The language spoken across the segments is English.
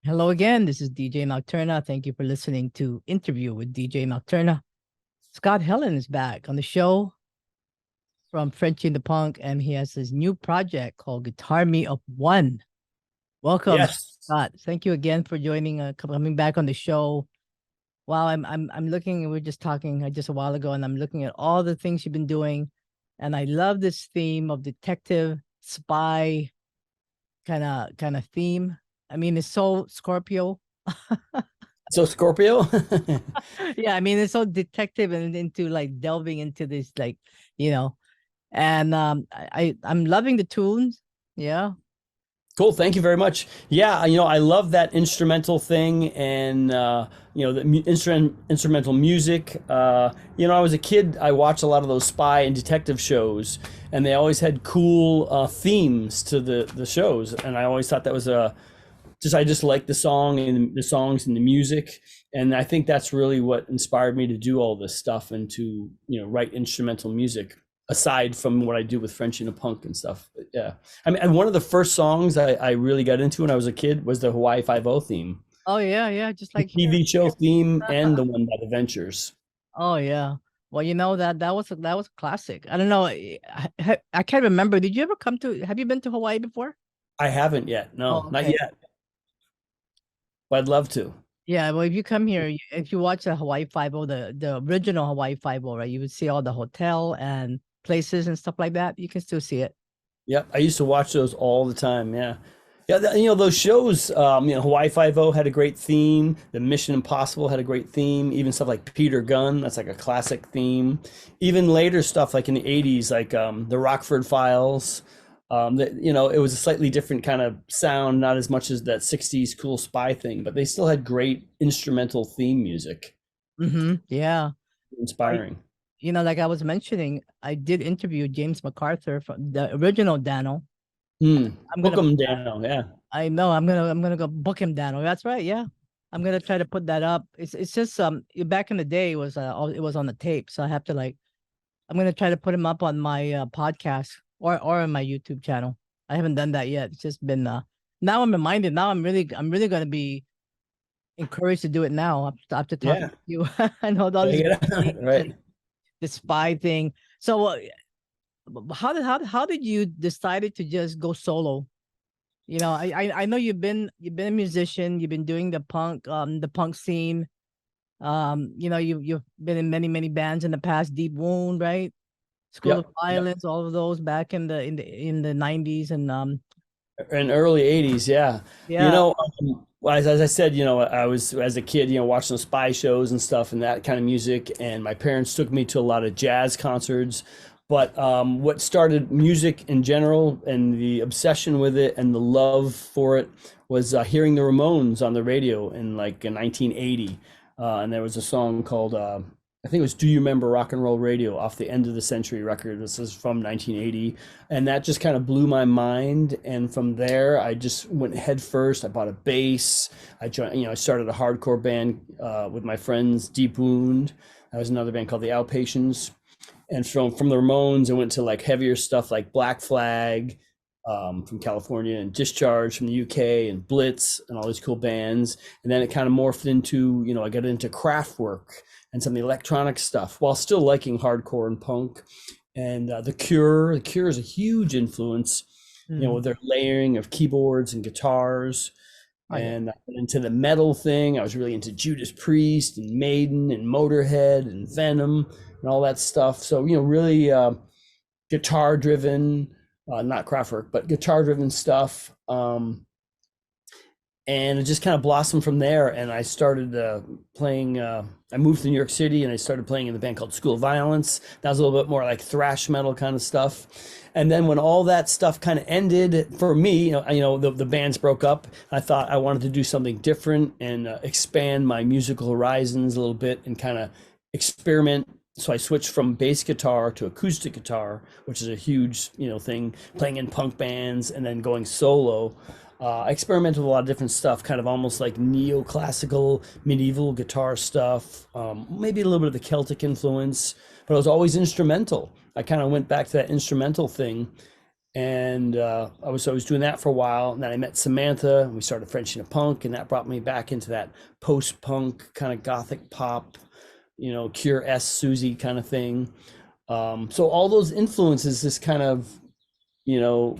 Hello again. This is DJ Nocturna. Thank you for listening to Interview with DJ Nocturna. Scott Helland is back on the show from Frenchy and the Punk, and he has his new project called Guitarmy of One. Welcome, Yes. Scott. Thank you again for joining, coming back on the show. Wow, I'm looking. We were just talking just a while ago, and I'm looking at all the things you've been doing, and I love this theme of detective, spy, kind of theme. I mean, it's so Scorpio. So Scorpio. Yeah, I mean it's so detective and into like delving into this you know and I'm loving the tunes. Yeah. Cool. Thank you very much. Yeah, I love that instrumental thing and the instrumental music. I was a kid, I watched a lot of those spy and detective shows, and they always had cool themes to the shows, and I always thought that was I just like the songs and the music, and I think that's really what inspired me to do all this stuff and to write instrumental music aside from what I do with Frenchy and the Punk and stuff. But yeah, I mean, and one of the first songs I really got into when I was a kid was the Hawaii Five O theme, Oh yeah, yeah, just the like here. TV show theme, and the one by the Ventures. Oh yeah. Well, that was a classic. I don't know. I can't remember. Did you ever come to? Have you been to Hawaii before? I haven't yet. No, Oh, not okay. yet. But I'd love to. Yeah. Well, if you come here, if you watch the Hawaii Five O, the original Hawaii Five O, right, you would see all the hotel and places and stuff like that. You can still see it. Yep, I used to watch those all the time. Yeah, yeah. Those shows. Hawaii Five O had a great theme. The Mission Impossible had a great theme. Even stuff like Peter Gunn, that's like a classic theme. Even later stuff like in the '80s, like the Rockford Files. It was a slightly different kind of sound, not as much as that '60s cool spy thing, but they still had great instrumental theme music. Mm-hmm. Yeah. Inspiring. Like I was mentioning, I did interview James MacArthur from the original Dano. I'm Book gonna, 'em down. Yeah. I know, I'm gonna go book him, Dano. That's right. Yeah, I'm gonna try to put that up. It's just back in the day it was on the tape, so I have to I'm gonna try to put him up on my podcast or on my YouTube channel. I haven't done that yet. It's just been now I'm reminded. Now I'm really gonna be encouraged to do it now after talking Yeah. to you. I know all these Right. the spy thing. So how did you decided to just go solo? I know you've been a musician, you've been doing the punk scene. You've been in many bands in the past, Deep Wound, right? School of Yep. Yep. Violence, all of those back in the 90s. And In early '80s, yeah. yeah. Well, as I said, I was as a kid, watching the spy shows and stuff and that kind of music. And my parents took me to a lot of jazz concerts. But what started music in general and the obsession with it and the love for it was hearing the Ramones on the radio in 1980. And there was a song called I think it was "Do You Remember Rock and Roll Radio" off the End of the Century record. This is from 1980, and that just kind of blew my mind. And from there, I just went head first. I bought a bass. I started a hardcore band with my friends, Deep Wound. That was another band called the Outpatients. And from the Ramones, I went to like heavier stuff like Black Flag from California, and Discharge from the UK, and Blitz, and all these cool bands. And then it kind of morphed into, I got into Kraftwerk and some of the electronic stuff while still liking hardcore and punk. And The Cure. The Cure is a huge influence, Mm. with their layering of keyboards and guitars. Oh yeah. And I went into the metal thing. I was really into Judas Priest and Maiden and Motorhead and Venom and all that stuff. So, really guitar driven, not Kraftwerk, but guitar driven stuff. And it just kind of blossomed from there. And I started playing. I moved to New York City, and I started playing in the band called School of Violence. That was a little bit more like thrash metal kind of stuff. And then when all that stuff kind of ended for me, the bands broke up. I thought I wanted to do something different and expand my musical horizons a little bit and kind of experiment. So I switched from bass guitar to acoustic guitar, which is a huge, thing, playing in punk bands and then going solo. I experimented with a lot of different stuff, kind of almost like neoclassical, medieval guitar stuff, maybe a little bit of the Celtic influence, but it was always instrumental. I kind of went back to that instrumental thing. And I was doing that for a while. And then I met Samantha, and we started Frenchyandthepunk, and that brought me back into that post-punk kind of gothic pop, Cure S Susie kind of thing. So all those influences just kind of, you know,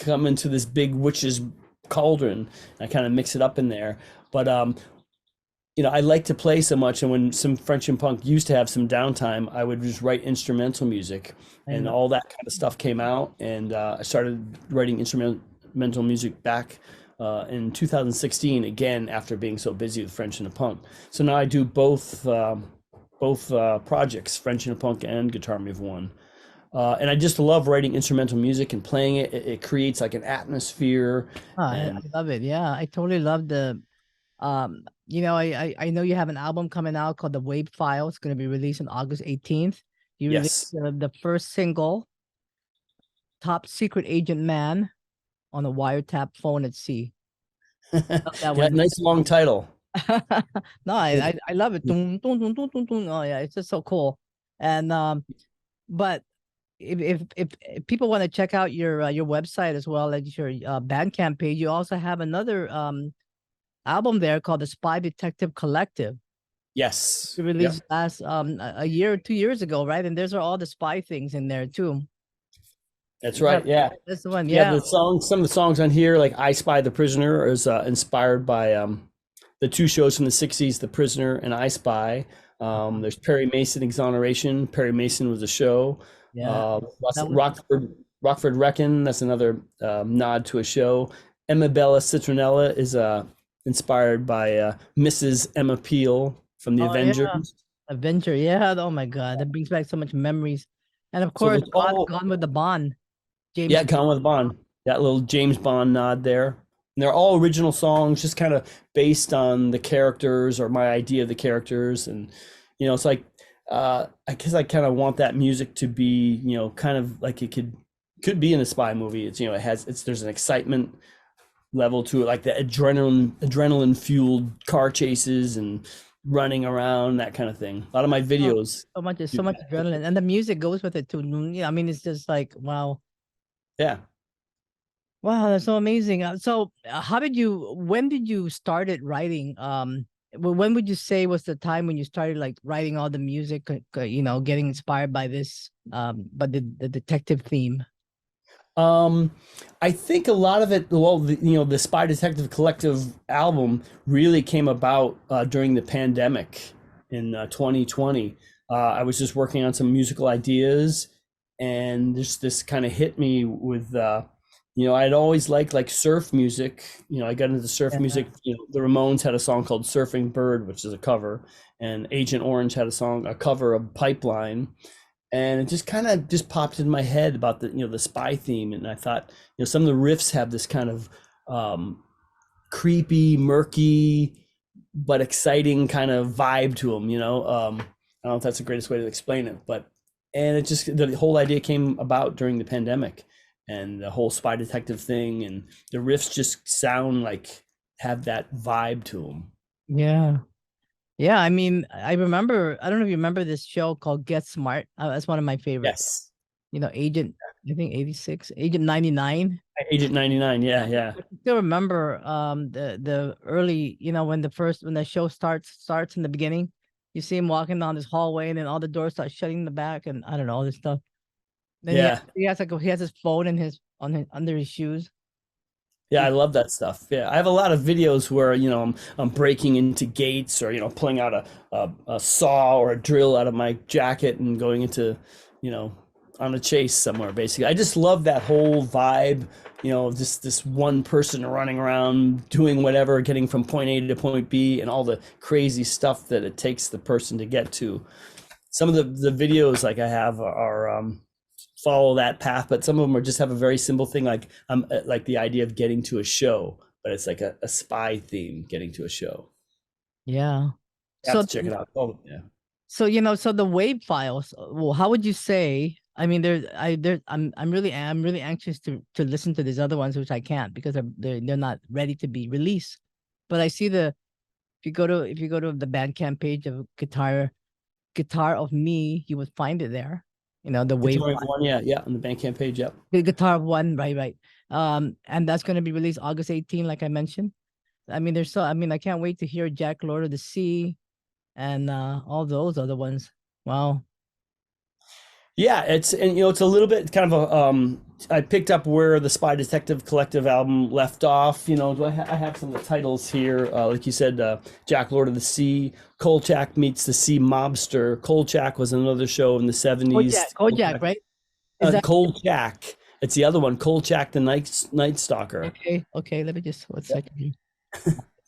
come into this big witch's cauldron. I kind of mix it up in there. But I like to play so much, and when some Frenchyandthepunk used to have some downtime, I would just write instrumental music, and all that kind of stuff came out, and I started writing instrumental music back in 2016, again after being so busy with Frenchyandthepunk. So now I do both projects, Frenchyandthepunk and Guitarmy of One. And I just love writing instrumental music and playing it. It creates like an atmosphere. I love it. Yeah, I totally love the. I know you have an album coming out called The Wave File. It's going to be released on August 18th. You released the first single, Top Secret Agent Man, on a wiretap phone at sea. That one. Nice long title. No, I love it. Dun, dun, dun, dun, dun, dun. Oh yeah, it's just so cool. And but if people want to check out your website as well as your Bandcamp page, you also have another album there called the Spy Detective Collective. Yes. You released last a year or 2 years ago, right? And there's all the spy things in there too. That's right. Yeah. That's the one. Yeah. Some of the songs on here, like I Spy the Prisoner, is inspired by the two shows from the 60s, The Prisoner and I Spy. There's Perry Mason Exoneration. Perry Mason was a show. Yeah. Rockford Reckon, that's another nod to a show. Emma Bella Citronella is inspired by Mrs. Emma Peel from the Avengers. Yeah. Avenger, yeah. Oh my God, that brings back so much memories. And of course, Gone with the Bond. Gone with the Bond. That little James Bond nod there. And they're all original songs, just kind of based on the characters or my idea of the characters. And, it's like, I guess I kind of want that music to be, kind of like it could be in a spy movie. It's, there's an excitement level to it, like the adrenaline fueled car chases and running around, that kind of thing. A lot of my videos. So much adrenaline, and the music goes with it too. Yeah, I mean, it's just like, wow. Yeah. Wow, that's so amazing. When did you started writing? When would you say was the time when you started like writing all the music, getting inspired by this, but the detective theme? I think a lot of it, the Spy Detective Collective album really came about during the pandemic in 2020. I was just working on some musical ideas, and this kind of hit me with, I'd always liked like surf music. I got into surf music. The Ramones had a song called Surfing Bird, which is a cover, and Agent Orange had a cover of Pipeline. And it just kind of just popped in my head about the spy theme. And I thought, some of the riffs have this kind of creepy, murky, but exciting kind of vibe to them, I don't know if that's the greatest way to explain it, and it just, the whole idea came about during the pandemic, and the whole spy detective thing, and the riffs just sound like, have that vibe to them. Yeah. Yeah, I mean, I don't know if you remember this show called Get Smart. That's one of my favorites. Yes. Agent, I think 86, Agent 99. Agent 99, yeah. I still remember the early, when the show starts in the beginning, you see him walking down this hallway, and then all the doors start shutting in the back, and I don't know, all this stuff. Then he has his phone under his shoes. Yeah, I love that stuff. Yeah, I have a lot of videos where I'm breaking into gates, or pulling out a saw or a drill out of my jacket and going into on a chase somewhere. Basically, I just love that whole vibe. Just this one person running around doing whatever, getting from point A to point B, and all the crazy stuff that it takes the person to get to. Some of the videos like I have are follow that path, but some of them just have a very simple thing, like the idea of getting to a show, but it's like a spy theme, getting to a show. Yeah. You have to check it out. Oh yeah. So so the wave files, well, how would you say? I mean, I'm really anxious to listen to these other ones, which I can't because they're not ready to be released. But I see if you go to the Bandcamp page of Guitar of Me, you would find it there. The Wave Guitarmy of One, yeah, on the Bandcamp page, yep. the Guitar One, right. And that's going to be released August 18, like I mentioned. I mean, I can't wait to hear Jack Lord of the Sea and all those other ones. Wow. Yeah, it's a little bit kind of a I picked up where the Spy Detective Collective album left off. I have some of the titles here. Like you said, Jack Lord of the Sea, Kolchak meets the Sea Mobster. Kolchak was another show in the 70s. Kojak, right? Is that Kolchak. It's the other one, Kolchak the Night Stalker. okay? Let me just one second.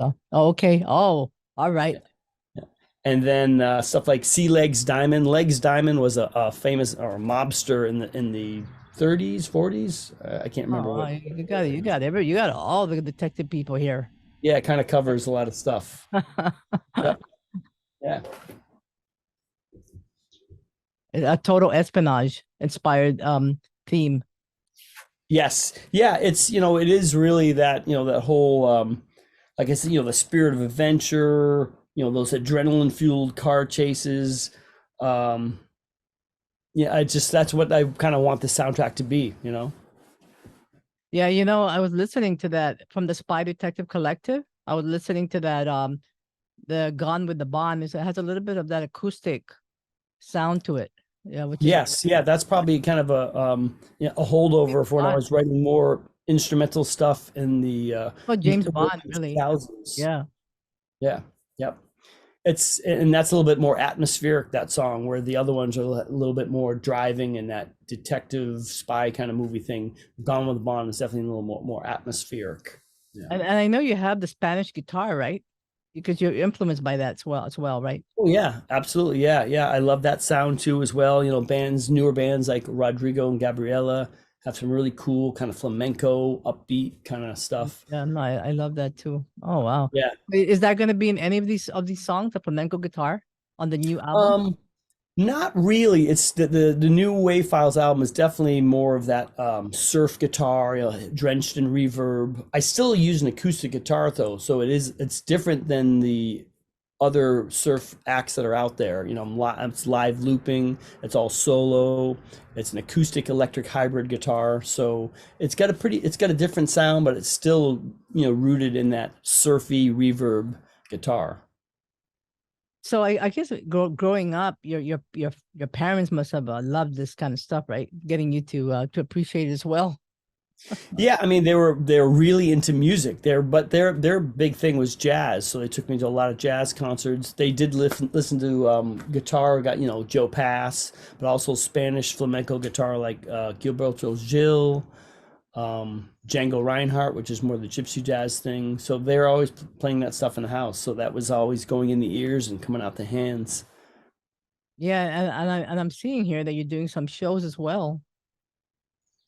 Oh, okay. Oh, all right. And then stuff like Sea Legs Diamond. Legs Diamond was a famous or a mobster in the 30s, 40s. I can't remember what. You got all the detective people here. Yeah, it kind of covers a lot of stuff. Yep. Yeah. A total espionage inspired theme. Yes. Yeah, it's it is really that, that whole like I said, the spirit of adventure, those adrenaline fueled car chases. Yeah, that's what I kind of want the soundtrack to be. Yeah, I was listening to that from the Spy Detective Collective. I was listening to that the Gone with the Bond. It has a little bit of that acoustic sound to it. Yeah, that's probably kind of a holdover for when I was writing more instrumental stuff in the James Bond, really. 2000s. Yeah. Yeah. Yep. And that's a little bit more atmospheric, that song, where the other ones are a little bit more driving and that detective spy kind of movie thing. Gone with the Bond is definitely a little more atmospheric. Yeah. And I know you have the Spanish guitar, right? Because you're influenced by that as well, right? Oh yeah, absolutely. Yeah. I love that sound too as well. Newer bands like Rodrigo and Gabriela have some really cool kind of flamenco, upbeat kind of stuff. Yeah, no, I love that too. Oh wow. Yeah. Is that going to be in any of these songs, the flamenco guitar on the new album? Not really. It's the new Wave Files album is definitely more of that surf guitar, drenched in reverb. I still use an acoustic guitar though, so it's different than the other surf acts that are out there. It's live looping. It's all solo. It's an acoustic electric hybrid guitar, so it's got a different sound, but it's still rooted in that surfy reverb guitar. So I guess growing up, your parents must have loved this kind of stuff, right? Getting you to appreciate it as well. Yeah, I mean they were really into music there, but their big thing was jazz. So they took me to a lot of jazz concerts. They did listen to guitar, got Joe Pass, but also Spanish flamenco guitar like Gilberto Gil, Django Reinhardt, which is more the gypsy jazz thing. So they're always playing that stuff in the house. So that was always going in the ears and coming out the hands. Yeah, and I'm seeing here that you're doing some shows as well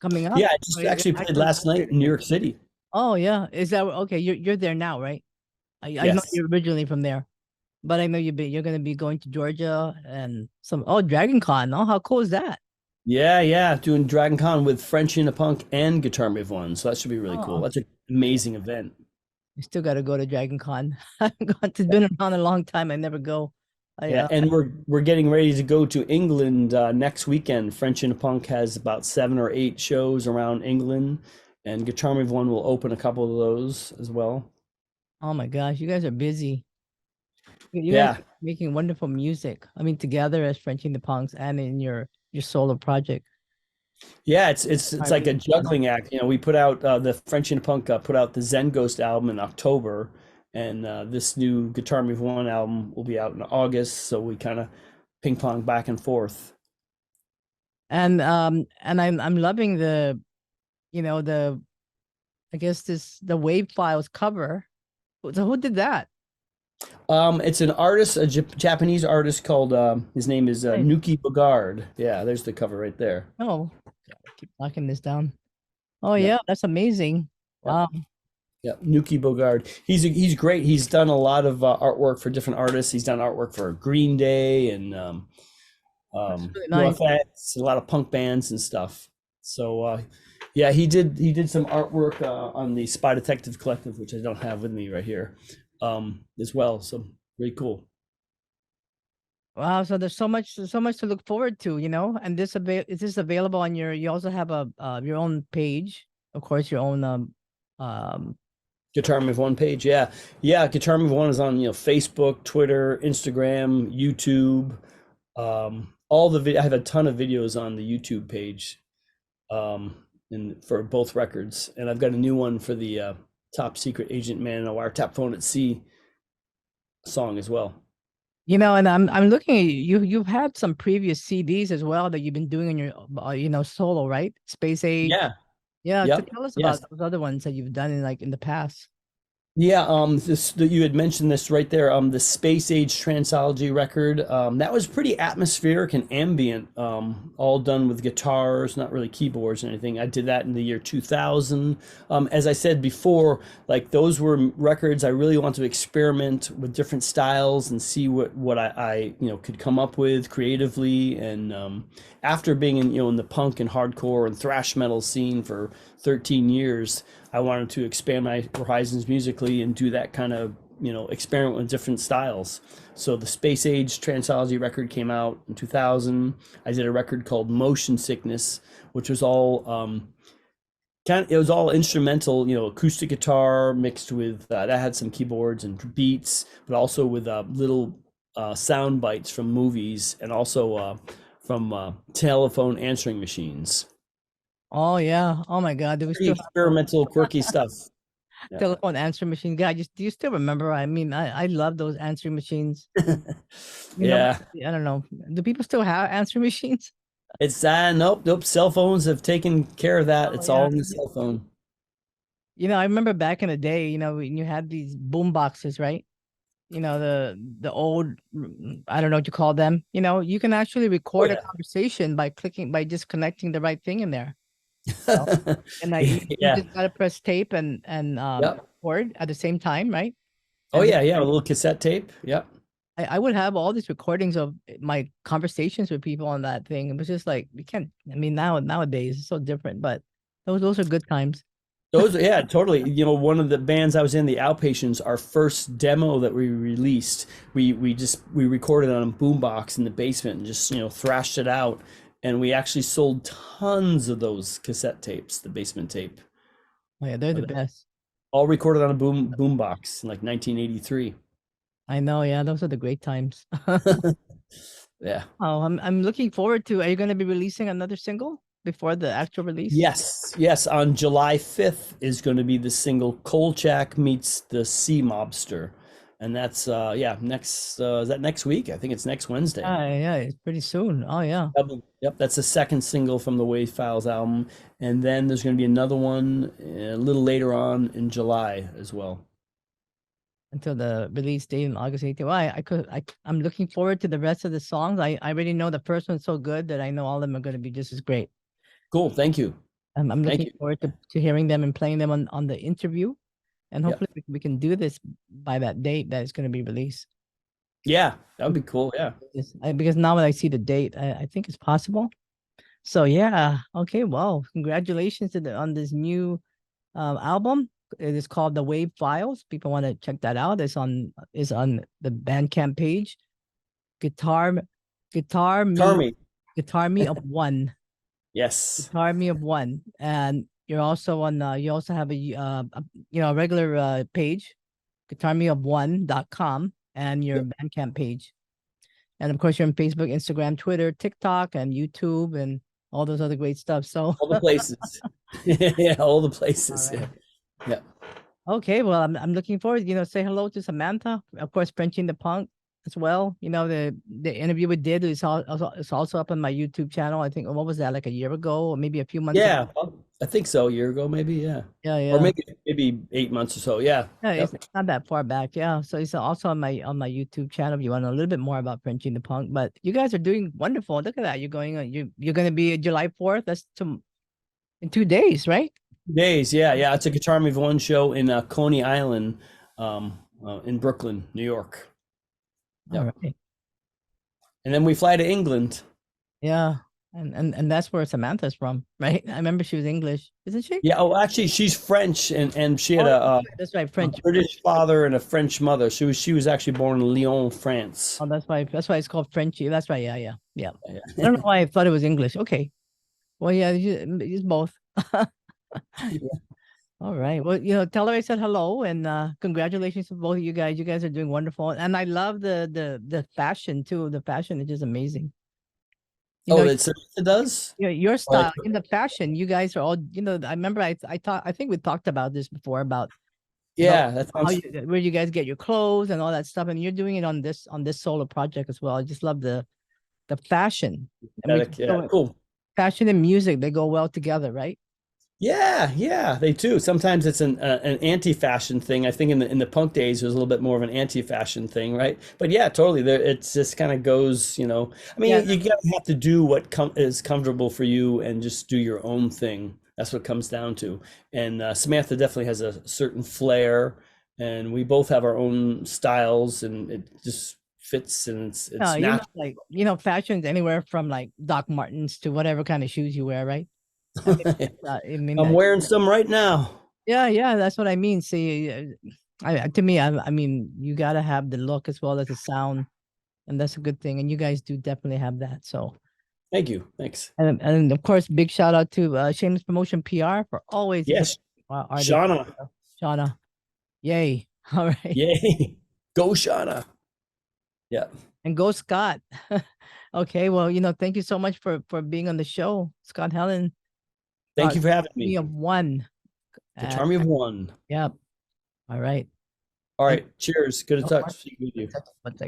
coming up. Yeah, I just actually played last night in New York City. Oh yeah, is that okay? You're there now, right? I know you're originally from there, but I know you're going to be going to Georgia and Dragon Con. Oh, how cool is that? Yeah, doing Dragon Con with Frenchyandthepunk and Guitarmy of One. So that should be really cool. That's an amazing event. You still got to go to Dragon Con. I haven't gone. It's been around a long time. I never go. And we're getting ready to go to England next weekend. Frenchyandthepunk has about 7 or 8 shows around England, and Guitarmy of One will open a couple of those as well. Oh my gosh, you guys are busy. You guys are making wonderful music. I mean, together as Frenchyandthepunks and in your solo project. Yeah, it's like a juggling act. We put out the Frenchyandthepunk put out the Zen Ghost album in October. And this new Guitarmy of One album will be out in August, so we kind of ping pong back and forth. And I'm loving the I guess the Wave Files cover. So who did that? It's an artist, a Japanese artist called his name is Nuki Bogard. Yeah, there's the cover right there. Oh, I keep knocking this down. Oh yeah, that's amazing. Wow. Yeah, Nuki Bogard. He's great. He's done a lot of artwork for different artists. He's done artwork for Green Day and really nice. A lot of punk bands and stuff. So he did some artwork on the Spy Detective Collective, which I don't have with me right here, as well. So really cool. Wow, so there's so much to look forward to, and is this available on you also have a your own page, of course, your own um Guitarmy of One page, yeah, yeah. Guitarmy of One is on Facebook, Twitter, Instagram, YouTube. All the I have a ton of videos on the YouTube page, and for both records, and I've got a new one for the Top Secret Agent Man in a Wire Tap Phone at Sea song as well. and I'm looking at you've had some previous CDs as well that you've been doing in your solo, right? Space Age. Yeah. Yeah, to Yep. tell us about Yes. those other ones that you've done in the past. Yeah, you had mentioned this right there. The Space Age Transology record. That was pretty atmospheric and ambient. All done with guitars, not really keyboards or anything. I did that in the year 2000. As I said before, like those were records I really want to experiment with different styles and see what I could come up with creatively. And after being in the punk and hardcore and thrash metal scene for 13 years. I wanted to expand my horizons musically and do that kind of, experiment with different styles. So the Space Age Transology record came out in 2000. I did a record called Motion Sickness, which was all it was all instrumental, acoustic guitar mixed with that had some keyboards and beats, but also with little sound bites from movies and also from telephone answering machines. Oh yeah. Oh my God. Do we Pretty still have those experimental, quirky stuff. Yeah. telephone answering machine? God, do you still remember? I mean, I love those answering machines. Yeah. I don't know. Do people still have answering machines? It's nope. Cell phones have taken care of that. Oh It's all yeah. in the cell phone. I remember back in the day, when you had these boom boxes, right? The old, I don't know what you call them. You can actually Oh record a yeah. conversation by just connecting the right thing in there. know? And you Yeah. just gotta press tape and Yep. record at the same time, right? Oh And then yeah, yeah. A little cassette tape. Yep. I would have all these recordings of my conversations with people on that thing. It was just like we can't. I mean, nowadays it's so different, but those are good times. Those, yeah, totally. One of the bands I was in, the Outpatients, our first demo that we released, we recorded on a boombox in the basement and just thrashed it out, and we actually sold tons of those cassette tapes, the basement tape, Oh yeah, they're the best. all recorded on a boombox in like 1983. I know. Yeah, those are the great times. Yeah. Oh, I'm looking forward to. Are you going to be releasing another single before the actual release? Yes, yes. On July 5th is going to be the single Kolchak Meets the Sea Mobster. And that's next is that next week? I think it's next Wednesday. Yeah, it's pretty soon. Oh yeah. Yep, that's the second single from the Wave Files album. And then there's going to be another one a little later on in July as well. Until the release date in August 18th. Well, I'm looking forward to the rest of the songs. I already know the first one's so good that I know all of them are going to be just as great. Cool, thank you. I'm Thank looking you. forward to hearing them and playing them on the interview. And Yeah. hopefully we can do this by that date that it's going to be released. Yeah, that would be cool. Yeah. Because now that I see the date, I think it's possible. So yeah, okay, well, congratulations on this new album. It is called The Wave Files. People want to check that out. It's on the Bandcamp page. Guitar me Guitarmy. Guitarmy of One. Yes. Guitarmy of One. And you're also on you also have a regular page, guitarmyofone.com, and your Bandcamp page. And of course you're on Facebook, Instagram, Twitter, TikTok, and YouTube, and all those other great stuff. So All the places. Yeah, all the places. All right. Yeah. Okay, well, I'm looking forward. Say hello to Samantha, of course, Frenchyandthepunk as well. The interview we did is also up on my YouTube channel. I think what was that, like a year ago or maybe a few months Yeah, ago? I think so. A year ago, maybe. Yeah. Yeah, Or yeah. maybe 8 months or so. Yeah. Yeah, Yep. it's not that far back. Yeah, so it's also on my YouTube channel if you want to know a little bit more about Frenchyandthepunk. But you guys are doing wonderful. Look at that. You're going you're going to be July 4th. That's in 2 days, right? Days. Yeah, yeah. It's a Guitarmy of One show in Coney Island, in Brooklyn, New York. All Yep. right. And then we fly to England. Yeah. And that's where Samantha's from, right? I remember she was English, isn't she? Yeah. Oh, actually, she's French, and she had Oh, that's right, a French. British father and a French mother. She was actually born in Lyon, France. Oh, that's why it's called Frenchy. That's right. Yeah, yeah, yeah. I don't know Yeah. why I thought it was English. Okay. Well, yeah, it's both. All right. Well, tell her I said hello and congratulations to both of you guys. You guys are doing wonderful. And I love the fashion too. The fashion is just amazing. You Oh, know, it does. your Like, style in the fashion, you guys are all, I remember I think we talked about this before about yeah, that how sounds where you guys get your clothes and all that stuff. And you're doing it on this solo project as well. I just love the fashion. And we pathetic. Yeah, cool. fashion and music, they go well together, right? Yeah, yeah, they do. Sometimes it's an anti-fashion thing. I think in the punk days it was a little bit more of an anti-fashion thing, right? But yeah, totally. There, it's just kind of goes, I mean, Yeah. you gotta have to do what is comfortable for you and just do your own thing. That's what it comes down to. And Samantha definitely has a certain flair, and we both have our own styles, and it just fits, and No, it's natural. like, fashion's anywhere from like Doc Martens to whatever kind of shoes you wear, right? I mean, I'm wearing some right now. yeah, yeah, that's what I mean. See, to me, I mean, you gotta have the look as well as the sound, and that's a good thing. And you guys do definitely have that. So, Thank you. Thanks. and of course, big shout out to Shameless Promotion PR for always Yes, artists. Shauna. Shauna, yay! All right, Yay. Go, Shauna. Yeah. and go Scott. Okay, well, thank you so much for being on the show, Scott Helland. Thank you for having Me me. of One. Guitarmy of One. Yep. All right. All Thank right. Cheers. Good to you so talk much. speak with you. One second.